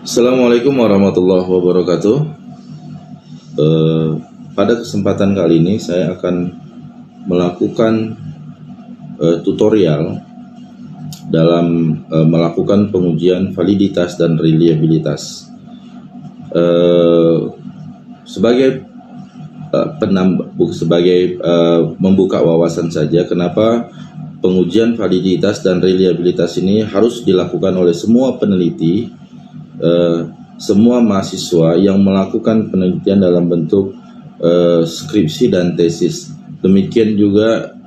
Assalamualaikum warahmatullahi wabarakatuh. Pada kesempatan kali ini saya akan melakukan tutorial dalam melakukan pengujian validitas dan reliabilitas. Sebagai membuka wawasan saja, kenapa pengujian validitas dan reliabilitas ini harus dilakukan oleh semua peneliti, semua mahasiswa yang melakukan penelitian dalam bentuk skripsi dan tesis, demikian juga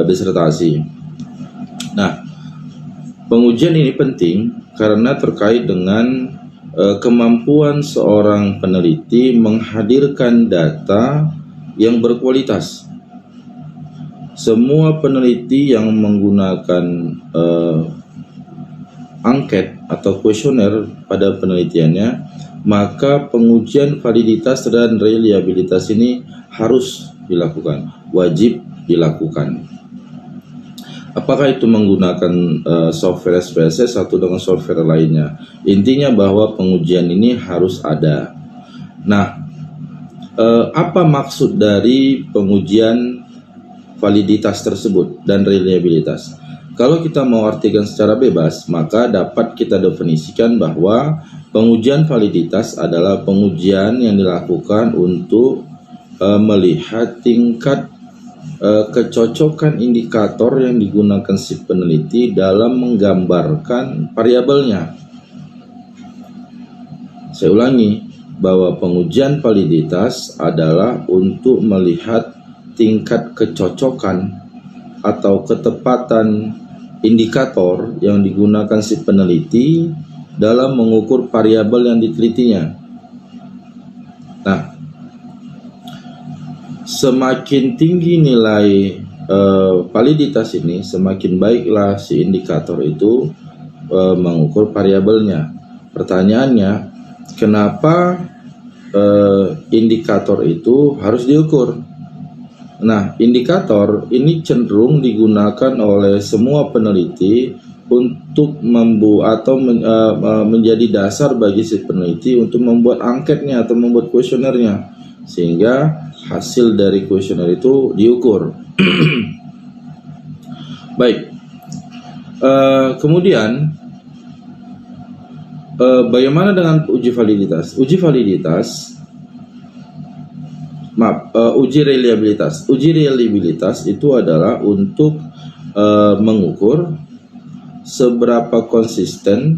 disertasi. Nah, pengujian ini penting karena terkait dengan kemampuan seorang peneliti menghadirkan data yang berkualitas. Semua peneliti yang menggunakan angket atau kuesioner pada penelitiannya, maka pengujian validitas dan reliabilitas ini harus dilakukan, wajib dilakukan. Apakah itu menggunakan software SPSS atau dengan software lainnya, intinya bahwa pengujian ini harus ada. Nah, apa maksud dari pengujian validitas tersebut dan reliabilitas? Kalau kita mau artikan secara bebas, maka dapat kita definisikan bahwa pengujian validitas adalah pengujian yang dilakukan untuk melihat tingkat kecocokan indikator yang digunakan si peneliti dalam menggambarkan variabelnya. Saya ulangi, bahwa pengujian validitas adalah untuk melihat tingkat kecocokan atau ketepatan indikator yang digunakan si peneliti dalam mengukur variabel yang ditelitinya. Nah, semakin tinggi nilai validitas ini, semakin baiklah si indikator itu mengukur variabelnya. Pertanyaannya, kenapa indikator itu harus diukur? Nah, indikator ini cenderung digunakan oleh semua peneliti untuk membuat atau menjadi dasar bagi si peneliti untuk membuat angketnya atau membuat kuesionernya, sehingga hasil dari kuesioner itu diukur. Baik, kemudian bagaimana dengan uji validitas? Uji reliabilitas. Uji reliabilitas itu adalah untuk mengukur seberapa konsisten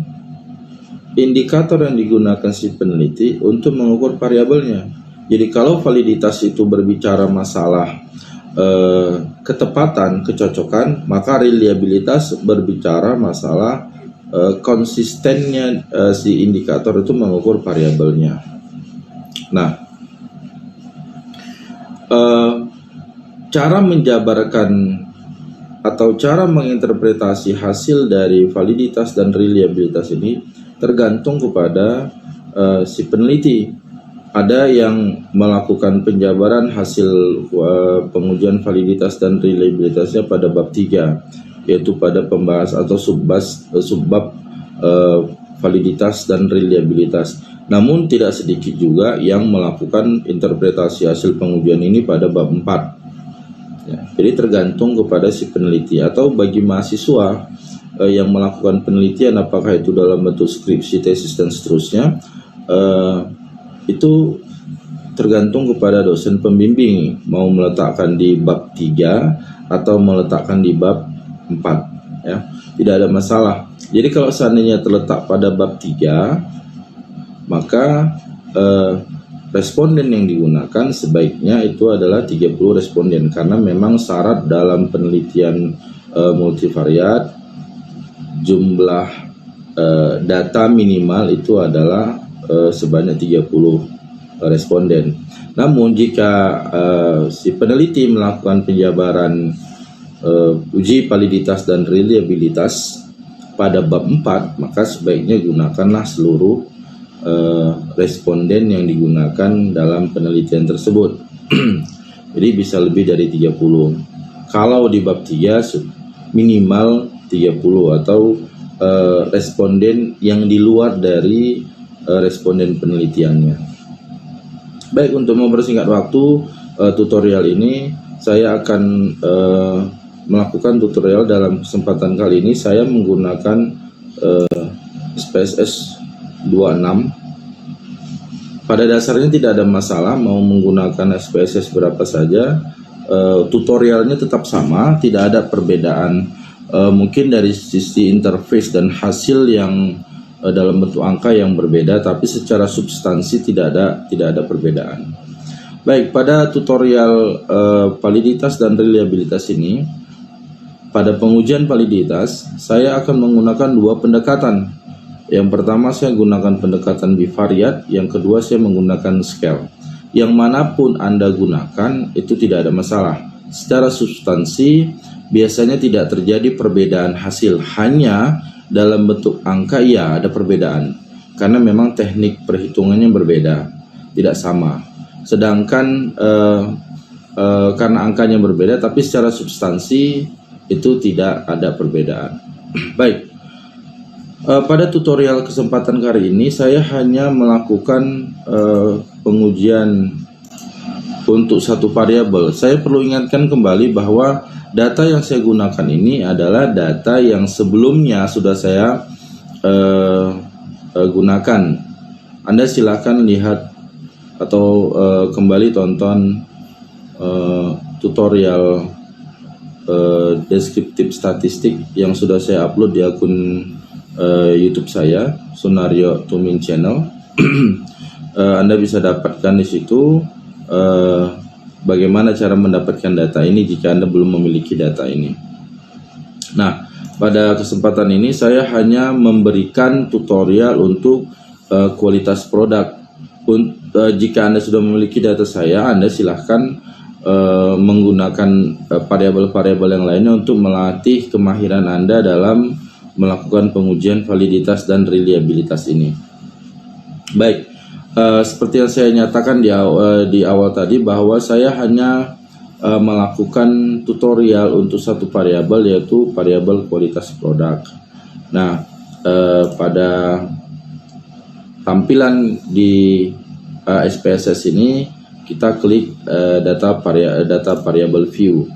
indikator yang digunakan si peneliti untuk mengukur variabelnya. Jadi kalau validitas itu berbicara masalah ketepatan, kecocokan, maka reliabilitas berbicara masalah konsistennya si indikator itu mengukur variabelnya. Nah, cara menjabarkan atau cara menginterpretasi hasil dari validitas dan reliabilitas ini tergantung kepada si peneliti. Ada yang melakukan penjabaran hasil pengujian validitas dan reliabilitasnya pada bab 3, yaitu pada pembahas atau subbab validitas dan reliabilitas. Namun tidak sedikit juga yang melakukan interpretasi hasil pengujian ini pada bab 4. Ya, jadi tergantung kepada si peneliti. Atau bagi mahasiswa yang melakukan penelitian, apakah itu dalam bentuk skripsi, tesis, dan seterusnya, itu tergantung kepada dosen pembimbing mau meletakkan di bab 3 atau meletakkan di bab 4, ya. Tidak ada masalah. Jadi kalau seandainya terletak pada bab 3, maka responden yang digunakan sebaiknya itu adalah 30 responden, karena memang syarat dalam penelitian multivariat jumlah data minimal itu adalah sebanyak 30 responden. Namun jika si peneliti melakukan penjabaran uji validitas dan reliabilitas pada bab 4, maka sebaiknya gunakanlah seluruh responden yang digunakan dalam penelitian tersebut. Jadi bisa lebih dari 30. Kalau di bab 3 minimal 30 atau responden yang di luar dari responden penelitiannya. Baik, untuk mempersingkat waktu tutorial ini, saya akan melakukan tutorial dalam kesempatan kali ini. Saya menggunakan SPSS 26. Pada dasarnya tidak ada masalah mau menggunakan SPSS berapa saja. Tutorialnya tetap sama, tidak ada perbedaan. Mungkin dari sisi interface dan hasil yang dalam bentuk angka yang berbeda, tapi secara substansi tidak ada perbedaan. Baik, pada tutorial validitas dan reliabilitas ini, pada pengujian validitas saya akan menggunakan dua pendekatan. Yang pertama saya gunakan pendekatan bivariat, yang kedua saya menggunakan scale. Yang manapun Anda gunakan itu tidak ada masalah. Secara substansi biasanya tidak terjadi perbedaan hasil, hanya dalam bentuk angka ya ada perbedaan. Karena memang teknik perhitungannya berbeda, tidak sama. Sedangkan karena angkanya berbeda, tapi secara substansi itu tidak ada perbedaan. Baik. Pada tutorial kesempatan kali ini saya hanya melakukan pengujian untuk satu variabel. Saya perlu ingatkan kembali bahwa data yang saya gunakan ini adalah data yang sebelumnya sudah saya gunakan. Anda silakan lihat atau kembali tonton tutorial deskriptif statistik yang sudah saya upload di akun YouTube saya, Sunario Tumin Channel. Anda bisa dapatkan di situ bagaimana cara mendapatkan data ini jika Anda belum memiliki data ini. Nah, pada kesempatan ini saya hanya memberikan tutorial untuk kualitas produk. Jika Anda sudah memiliki data saya, Anda silahkan menggunakan variabel-variabel yang lainnya untuk melatih kemahiran Anda dalam melakukan pengujian validitas dan reliabilitas ini. Baik, seperti yang saya nyatakan di awal tadi, bahwa saya hanya melakukan tutorial untuk satu variabel, yaitu variabel kualitas produk. Nah, pada tampilan di SPSS ini kita klik data variable view.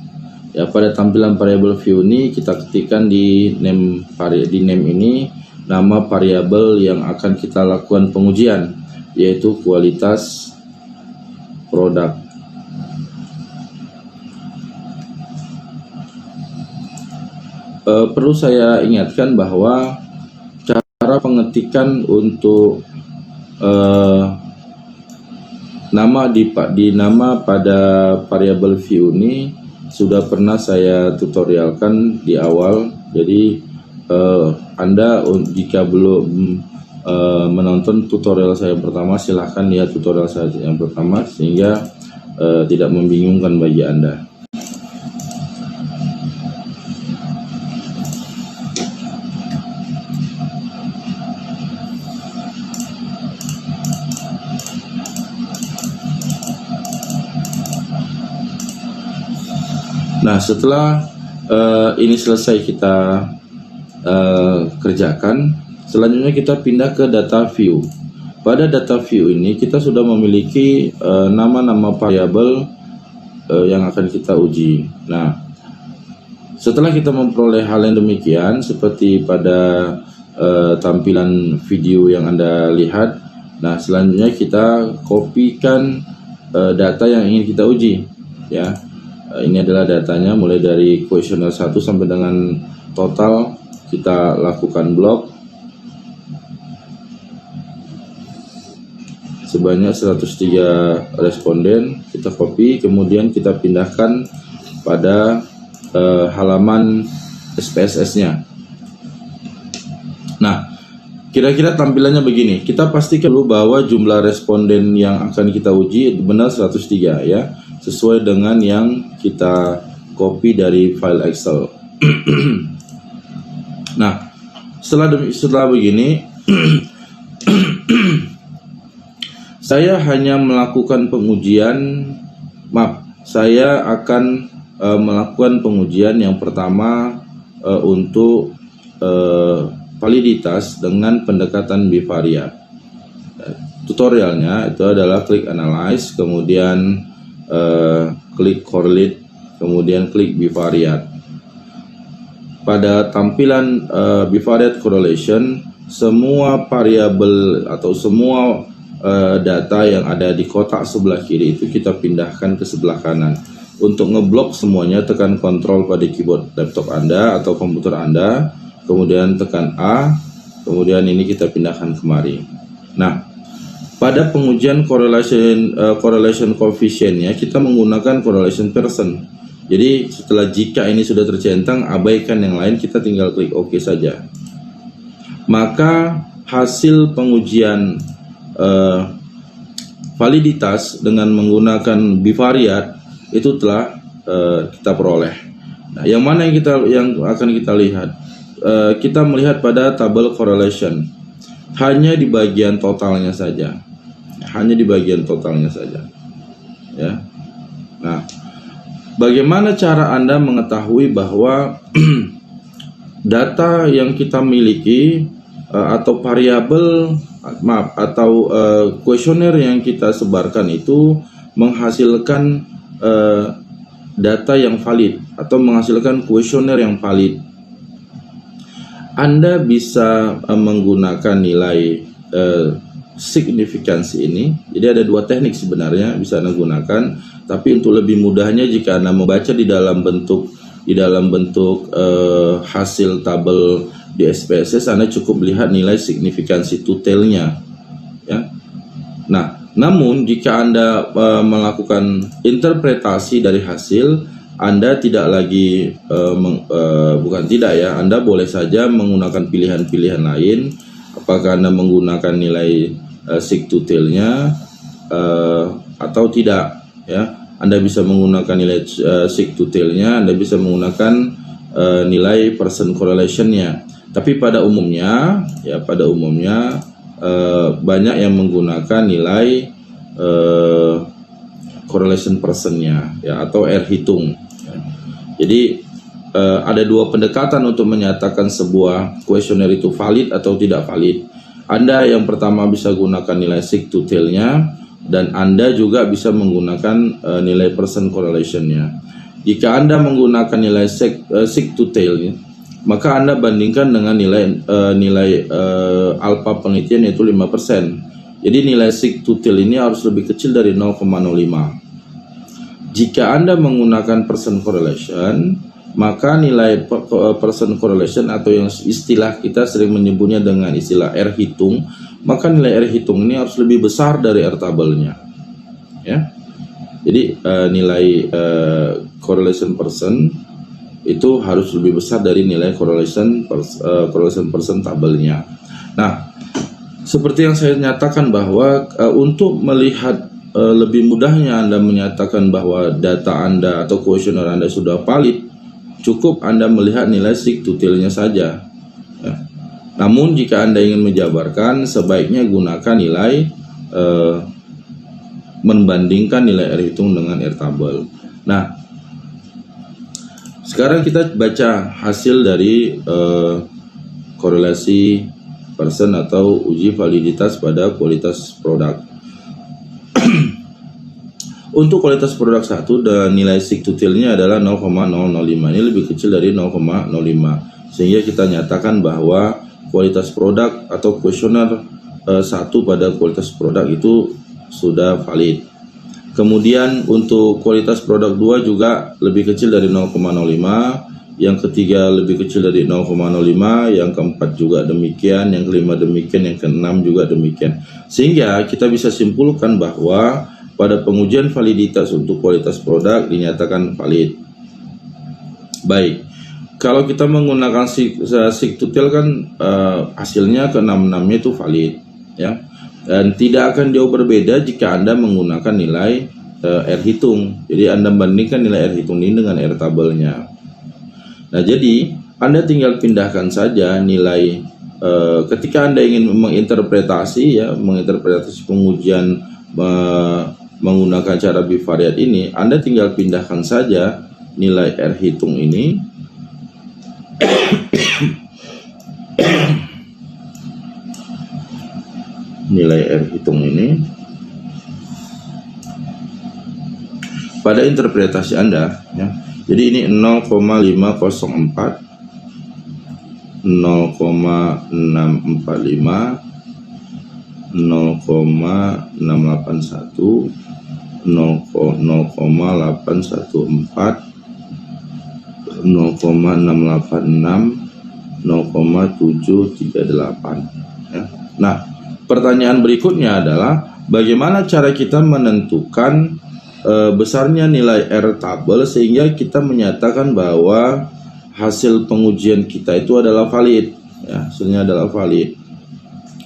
Ya, pada tampilan variable view ini kita ketikkan di name ini nama variabel yang akan kita lakukan pengujian, yaitu kualitas produk. Perlu saya ingatkan bahwa cara pengetikan untuk nama pada variabel view ini sudah pernah saya tutorialkan di awal. Jadi Anda jika belum menonton tutorial saya yang pertama, silahkan lihat tutorial saya yang pertama sehingga tidak membingungkan bagi Anda. Nah, setelah ini selesai kita kerjakan, selanjutnya kita pindah ke data view. Pada data view ini kita sudah memiliki nama-nama variabel yang akan kita uji. Nah, setelah kita memperoleh hal yang demikian seperti pada tampilan video yang Anda lihat, nah selanjutnya kita kopikan data yang ingin kita uji, ya. Ini adalah datanya mulai dari kuesioner 1 sampai dengan total. Kita lakukan blok sebanyak 103 responden. Kita copy, kemudian kita pindahkan pada halaman SPSS-nya. Nah, kira-kira tampilannya begini. Kita pastikan dulu bahwa jumlah responden yang akan kita uji benar 103, ya, sesuai dengan yang kita copy dari file Excel. Nah, setelah begini saya hanya melakukan pengujian. Saya akan melakukan pengujian yang pertama untuk validitas dengan pendekatan bivariat. tutorialnya itu adalah klik analyze, kemudian klik correlate, kemudian klik bivariate. Pada tampilan bivariate correlation, semua variabel atau semua data yang ada di kotak sebelah kiri itu kita pindahkan ke sebelah kanan. Untuk ngeblok semuanya, tekan Ctrl pada keyboard laptop Anda atau komputer Anda, kemudian tekan A, kemudian ini kita pindahkan kemari. Nah, pada pengujian correlation coefficient-nya kita menggunakan correlation person. Jadi setelah jika ini sudah tercentang, abaikan yang lain, kita tinggal klik OK saja. Maka hasil pengujian validitas dengan menggunakan bivariate itu telah kita peroleh. Nah, yang mana yang akan kita lihat? Kita melihat pada tabel correlation, hanya di bagian totalnya saja, ya. Nah, bagaimana cara Anda mengetahui bahwa data yang kita miliki atau variabel atau kuesioner yang kita sebarkan itu menghasilkan data yang valid atau menghasilkan kuesioner yang valid? Anda bisa menggunakan nilai signifikansi ini. Jadi ada dua teknik sebenarnya bisa Anda gunakan, tapi untuk lebih mudahnya jika Anda membaca di dalam bentuk hasil tabel di SPSS, Anda cukup lihat nilai signifikansi totalnya, ya. Nah, namun jika Anda melakukan interpretasi dari hasil, Anda tidak lagi Anda boleh saja menggunakan pilihan-pilihan lain. Apakah Anda menggunakan nilai sig totalnya atau tidak, ya. Anda bisa menggunakan nilai sig totalnya, Anda bisa menggunakan nilai person correlation-nya. Tapi pada umumnya banyak yang menggunakan nilai correlation person-nya, ya, atau R hitung. Jadi ada dua pendekatan untuk menyatakan sebuah kuesioner itu valid atau tidak valid. Anda yang pertama bisa gunakan nilai sig totalnya, dan Anda juga bisa menggunakan nilai person correlation-nya. Jika Anda menggunakan nilai sig total, maka Anda bandingkan dengan nilai alfa penelitian, yaitu 5%. Jadi nilai sig total ini harus lebih kecil dari 0,05. Jika Anda menggunakan person correlation, maka nilai person correlation atau yang istilah kita sering menyebutnya dengan istilah R hitung, maka nilai R hitung ini harus lebih besar dari R tabelnya, ya. Jadi nilai correlation person itu harus lebih besar dari nilai correlation person tabelnya. Nah, seperti yang saya nyatakan bahwa untuk melihat lebih mudahnya Anda menyatakan bahwa data Anda atau kuesioner Anda sudah valid, cukup Anda melihat nilai sig totalnya saja, ya. Namun jika Anda ingin menjabarkan, sebaiknya gunakan nilai membandingkan nilai R hitung dengan R tabel. Nah, sekarang kita baca hasil dari korelasi person atau uji validitas pada kualitas produk. Untuk kualitas produk 1, dan nilai sig totalnya adalah 0,005. Ini lebih kecil dari 0,05, sehingga kita nyatakan bahwa kualitas produk atau kuesioner 1 pada kualitas produk itu sudah valid. Kemudian untuk kualitas produk 2 juga lebih kecil dari 0,05, yang ketiga lebih kecil dari 0,05, yang keempat juga demikian, yang kelima demikian, yang keenam juga demikian. Sehingga kita bisa simpulkan bahwa pada pengujian validitas untuk kualitas produk dinyatakan valid. Baik, kalau kita menggunakan sig total kan hasilnya ke-66-nya itu valid, ya. Dan tidak akan jauh berbeda jika Anda menggunakan nilai R hitung. Jadi Anda bandingkan nilai R hitung ini dengan R tabelnya. Nah, jadi Anda tinggal pindahkan saja nilai ketika Anda ingin menginterpretasi pengujian menggunakan cara bivariate ini, Anda tinggal pindahkan saja nilai R hitung ini nilai R hitung ini pada interpretasi Anda, ya. Jadi ini 0,504, 0,645, 0,681, 0,814, 0,686, 0,738, ya. Nah, pertanyaan berikutnya adalah bagaimana cara kita menentukan besarnya nilai R tabel sehingga kita menyatakan bahwa hasil pengujian kita itu adalah valid, ya, hasilnya adalah valid.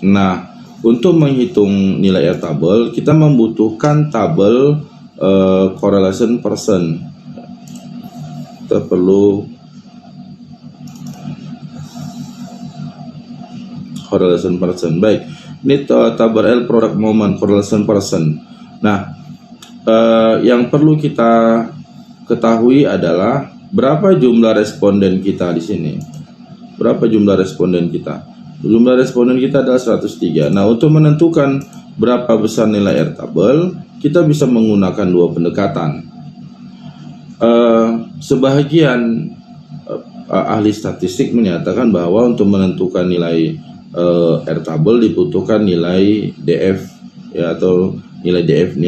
Nah, untuk menghitung nilai R tabel kita membutuhkan tabel correlation percent. Kita perlu correlation percent. Baik, ini tabel L product moment correlation percent. Nah, yang perlu kita ketahui adalah berapa jumlah responden kita di sini. Berapa jumlah responden kita? Jumlah responden kita adalah 103. Nah, untuk menentukan berapa besar nilai R tabel, kita bisa menggunakan dua pendekatan. Sebahagian ahli statistik menyatakan bahwa untuk menentukan nilai R tabel dibutuhkan nilai DF, ya, atau nilai DF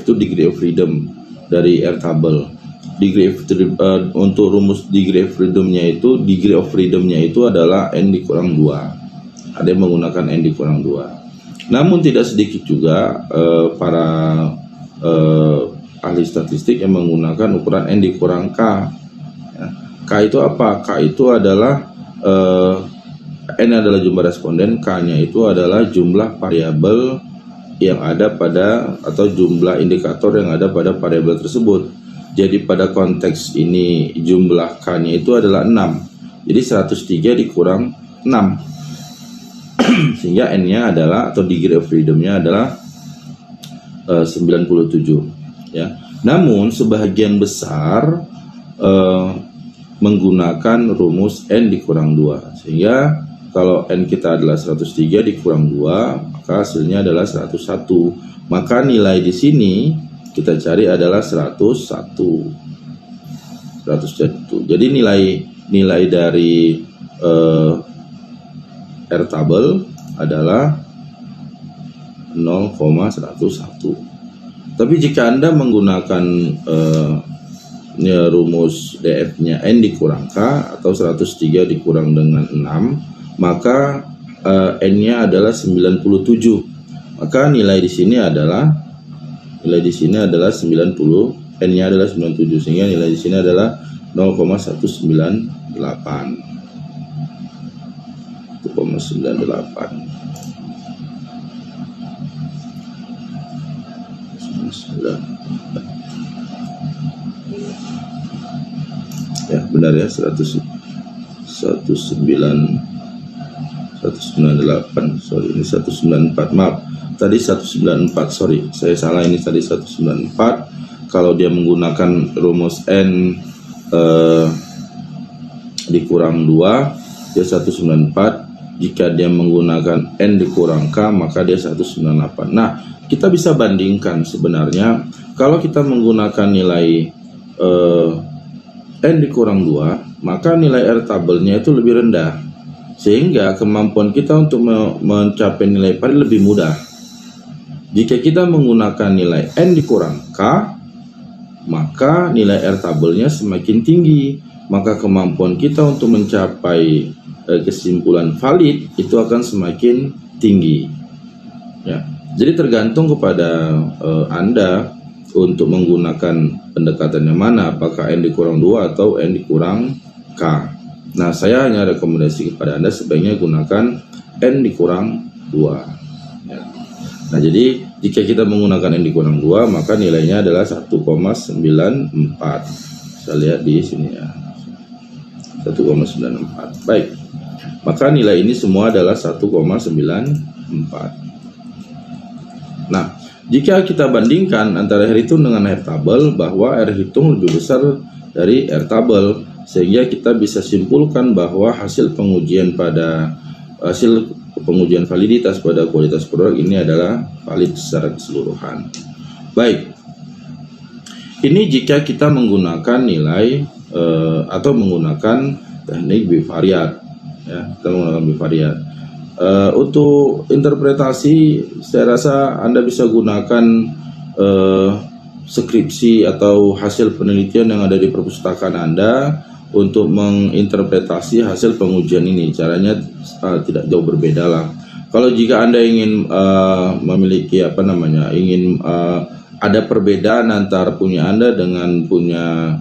itu degree of freedom dari R tabel. Untuk rumus degree of freedomnya itu adalah N dikurang 2. Ada yang menggunakan N dikurang 2. Namun tidak sedikit juga para ahli statistik yang menggunakan ukuran N dikurang K, ya. K itu apa? K itu adalah N adalah jumlah responden, K-nya itu adalah jumlah variabel yang ada pada, atau jumlah indikator yang ada pada variabel tersebut. Jadi pada konteks ini jumlah K-nya itu adalah 6. Jadi 103 dikurang 6. Sehingga N-nya adalah, atau degree of freedom-nya adalah 97, ya. Namun sebahagian besar menggunakan rumus N dikurang 2. Sehingga kalau N kita adalah 103 dikurang 2, maka hasilnya adalah 101. Maka nilai di sini kita cari adalah 101. Jadi nilai dari R tabel adalah 0,101. Tapi jika Anda menggunakan rumus DF-nya N dikurang K atau 103 dikurang dengan 6, maka N-nya adalah 97. Maka nilai di sini adalah 90, N-nya adalah 97, sehingga nilai di sini adalah 0,198. 1,98. Ya, benar ya, 198, sorry, ini 194, maaf, tadi 194, sorry, saya salah, ini tadi 194. Kalau dia menggunakan rumus N dikurang 2, dia 194. Jika dia menggunakan N dikurang K, maka dia 198. Nah, kita bisa bandingkan sebenarnya kalau kita menggunakan nilai N dikurang 2, maka nilai R tabelnya itu lebih rendah, sehingga kemampuan kita untuk mencapai nilai pari lebih mudah. Jika kita menggunakan nilai N dikurang K, maka nilai R tabelnya semakin tinggi, maka kemampuan kita untuk mencapai kesimpulan valid itu akan semakin tinggi, ya. Jadi tergantung kepada Anda untuk menggunakan pendekatan yang mana, apakah N dikurang 2 atau N dikurang K. Nah, saya hanya rekomendasi kepada Anda sebaiknya gunakan N dikurang 2, ya. Nah, jadi jika kita menggunakan N dikurang 2, maka nilainya adalah 1,94. Saya lihat di sini ya, 1,94. Baik, maka nilai ini semua adalah 1,94. Nah, jika kita bandingkan antara R hitung dengan R tabel, bahwa R hitung lebih besar dari R tabel, sehingga kita bisa simpulkan bahwa hasil pengujian pada hasil pengujian validitas pada kualitas produk ini adalah valid secara keseluruhan. Baik, ini jika kita menggunakan nilai atau menggunakan teknik bivariat, ya, kita menggunakan bivariat. Untuk interpretasi, saya rasa Anda bisa gunakan skripsi atau hasil penelitian yang ada di perpustakaan Anda untuk menginterpretasi hasil pengujian ini. Caranya tidak jauh berbeda lah. Kalau jika Anda ingin memiliki ingin ada perbedaan antara punya Anda dengan punya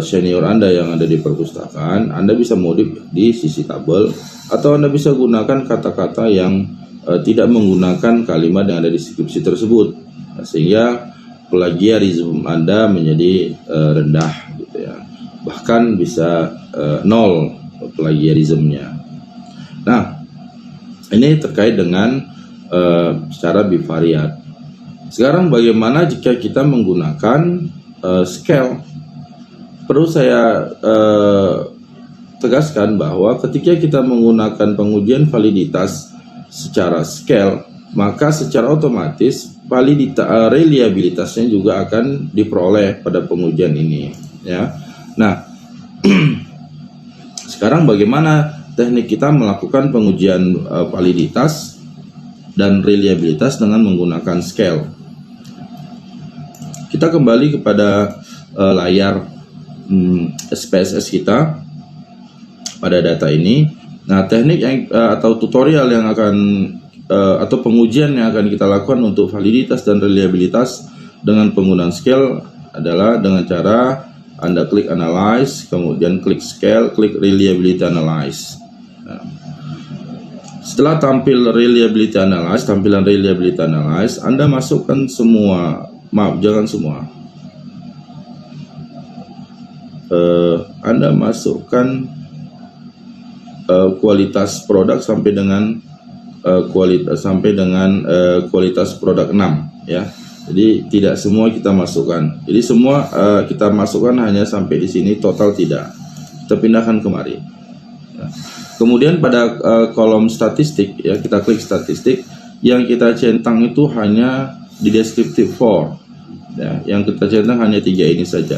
senior Anda yang ada di perpustakaan, Anda bisa modif di sisi tabel, atau Anda bisa gunakan kata-kata yang tidak menggunakan kalimat yang ada di skripsi tersebut, sehingga plagiarisme Anda menjadi rendah gitu ya. Bahkan bisa nol plagiarismenya. Nah, ini terkait dengan secara bivariat. Sekarang bagaimana jika kita menggunakan scale? Perlu saya tegaskan bahwa ketika kita menggunakan pengujian validitas secara scale, maka secara otomatis reliabilitasnya juga akan diperoleh pada pengujian ini, ya. Nah, sekarang bagaimana teknik kita melakukan pengujian validitas dan reliabilitas dengan menggunakan scale? Kita kembali kepada layar SPSS kita pada data ini. Nah, teknik yang atau tutorial yang akan atau pengujian yang akan kita lakukan untuk validitas dan reliabilitas dengan penggunaan scale adalah dengan cara Anda klik analyze, kemudian klik scale, klik reliability analyze. Nah, setelah tampilan reliability analyze, Anda masukkan semua, jangan semua. Anda masukkan kualitas produk sampai dengan kualitas produk 6, ya. Jadi tidak semua kita masukkan. Jadi semua kita masukkan hanya sampai di sini, total tidak. Kita pindahkan kemari. Ya. Kemudian pada kolom statistik, ya, kita klik statistik. Yang kita centang itu hanya di descriptive for. Ya, yang kita centang hanya 3 ini saja.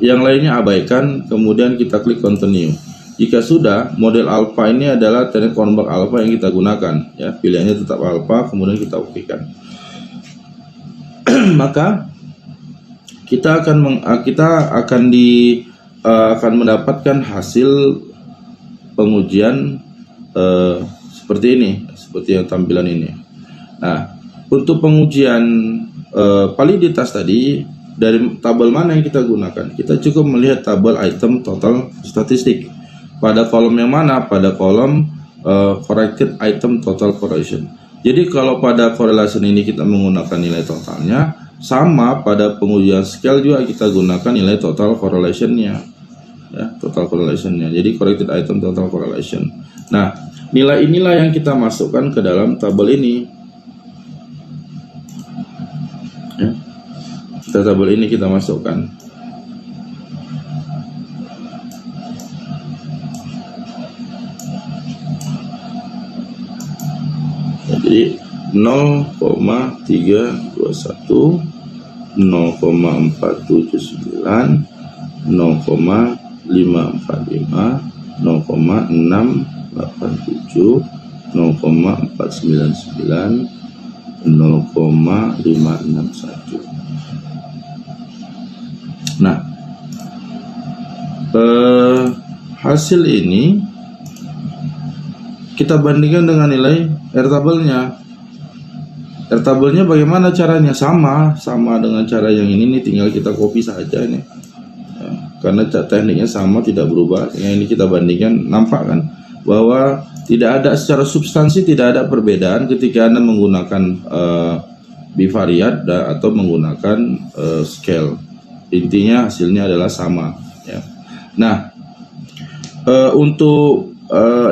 Yang lainnya abaikan. Kemudian kita klik continue. Jika sudah, model alpha ini adalah teknik Cronbach alpha yang kita gunakan. Ya, pilihannya tetap alpha. Kemudian kita okekan. Maka kita akan mendapatkan hasil pengujian seperti ini, seperti yang tampilan ini. Nah, untuk pengujian validitas tadi, dari tabel mana yang kita gunakan? Kita cukup melihat tabel item total statistik. Pada kolom yang mana? Pada kolom corrected item total correlation. Jadi kalau pada correlation ini kita menggunakan nilai totalnya, sama pada pengujian scale juga kita gunakan nilai total correlationnya, ya, total correlationnya. Jadi corrected item total correlation. Nah, nilai inilah yang kita masukkan ke dalam tabel ini. Ya. Tabel ini kita masukkan. Jadi 0,321, 0,479, 0,545, 0,687, 0,499, 0,561. Nah, hasil ini kita bandingkan dengan nilai R-tabelnya. R-tabelnya bagaimana caranya? Sama dengan cara yang ini nih, tinggal kita copy saja nih. Ya, karena tekniknya sama, tidak berubah. Yang ini kita bandingkan, nampak kan bahwa tidak ada secara substansi, tidak ada perbedaan ketika Anda menggunakan bivariat atau menggunakan scale. Intinya hasilnya adalah sama, ya. Nah, untuk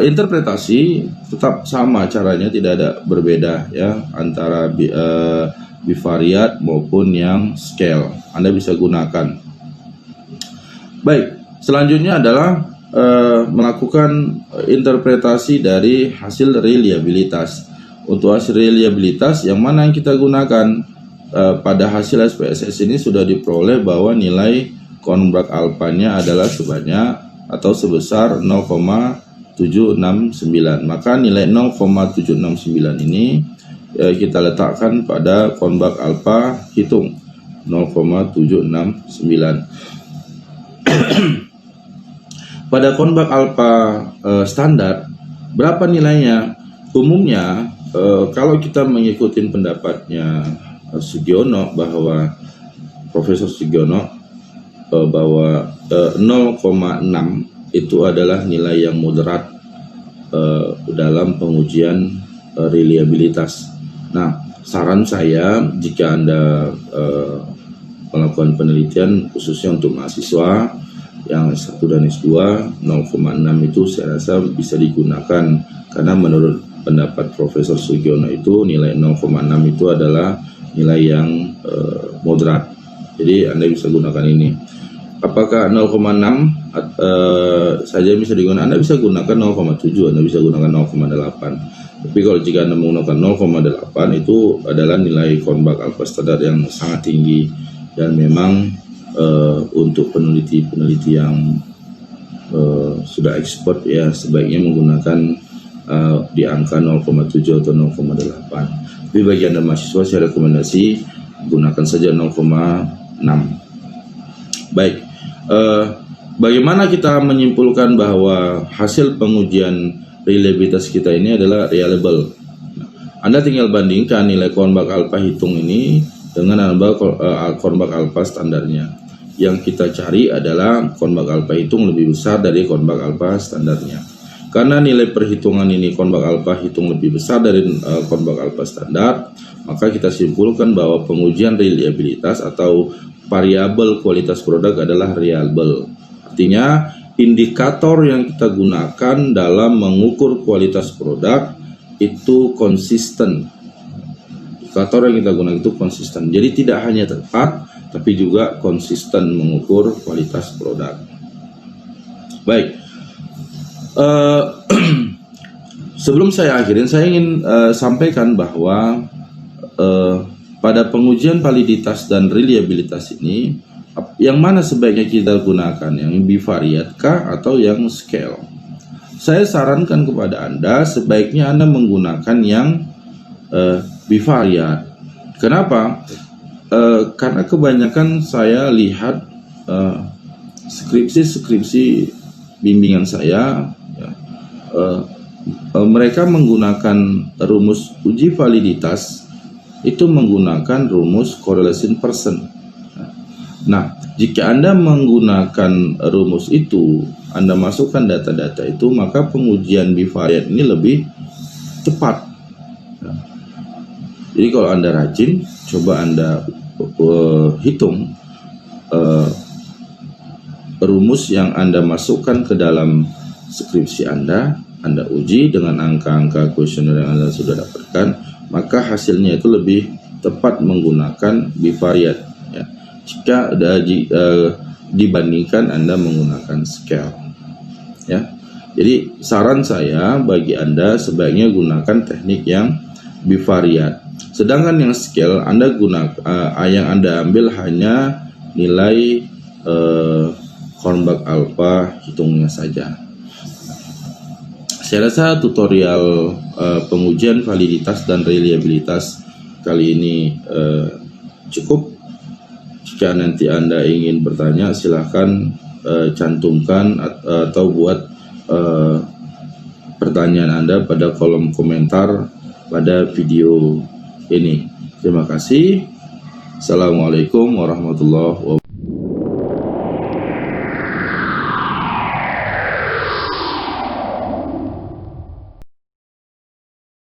interpretasi tetap sama caranya, tidak ada berbeda, ya, antara bivariat maupun yang scale. Anda bisa gunakan. Baik, selanjutnya adalah melakukan interpretasi dari hasil reliabilitas. Untuk hasil reliabilitas yang mana yang kita gunakan pada hasil SPSS ini sudah diperoleh bahwa nilai konbrak alpanya adalah sebanyak atau sebesar 0,769. Maka nilai 0,769 ini kita letakkan pada konbak alfa hitung 0,769. Pada konbak alfa standar berapa nilainya? Umumnya kalau kita mengikuti pendapatnya Sugiono, bahwa Profesor Sugiono, bahwa 0,6 itu adalah nilai yang moderat dalam pengujian reliabilitas. Nah, saran saya jika Anda melakukan penelitian khususnya untuk mahasiswa yang S1 dan S2, 0,6 itu saya rasa bisa digunakan, karena menurut pendapat Profesor Sugiono itu nilai 0,6 itu adalah nilai yang moderat. Jadi Anda bisa gunakan ini. Apakah 0,6 saja bisa digunakan? Anda bisa gunakan 0,7, Anda bisa gunakan 0,8. Tapi kalau jika Anda menggunakan 0,8 itu adalah nilai konbak alfa standar yang sangat tinggi, dan memang untuk peneliti-peneliti yang sudah expert ya sebaiknya menggunakan di angka 0,7 atau 0,8. Tapi bagi Anda mahasiswa saya rekomendasi gunakan saja 0,6. Baik, bagaimana kita menyimpulkan bahwa hasil pengujian reliabilitas kita ini adalah reliable? Anda tinggal bandingkan nilai konbak alfa hitung ini dengan konbak alfa standarnya. Yang kita cari adalah konbak alfa hitung lebih besar dari konbak alfa standarnya. Karena nilai perhitungan ini konbak alfa hitung lebih besar dari konbak alfa standar, maka kita simpulkan bahwa pengujian reliabilitas atau variabel kualitas produk adalah reliable. Artinya indikator yang kita gunakan dalam mengukur kualitas produk itu konsisten. Indikator yang kita gunakan itu konsisten. Jadi tidak hanya tepat, tapi juga konsisten mengukur kualitas produk. Baik, sebelum saya akhirin, saya ingin sampaikan bahwa pada pengujian validitas dan reliabilitas ini, yang mana sebaiknya kita gunakan, yang bivariat kah atau yang scale? Saya sarankan kepada Anda sebaiknya Anda menggunakan yang bivariat. Kenapa? Karena kebanyakan saya lihat skripsi bimbingan saya ya, mereka menggunakan rumus uji validitas itu menggunakan rumus correlation percent. Nah, jika Anda menggunakan rumus itu, Anda masukkan data-data itu, maka pengujian bivariat ini lebih tepat. Jadi kalau Anda rajin, coba Anda hitung rumus yang Anda masukkan ke dalam skripsi Anda uji dengan angka-angka kuesioner yang Anda sudah dapatkan, maka hasilnya itu lebih tepat menggunakan bivariat ya, jika dibandingkan Anda menggunakan scale ya. Jadi saran saya bagi Anda sebaiknya gunakan teknik yang bivariat. Sedangkan yang scale Anda yang Anda ambil hanya nilai konbak alfa hitungnya saja. Saya rasa tutorial pengujian validitas dan reliabilitas kali ini cukup. Jika nanti Anda ingin bertanya, silahkan cantumkan atau buat pertanyaan Anda pada kolom komentar pada video ini. Terima kasih. Assalamualaikum warahmatullahi wabarakatuh.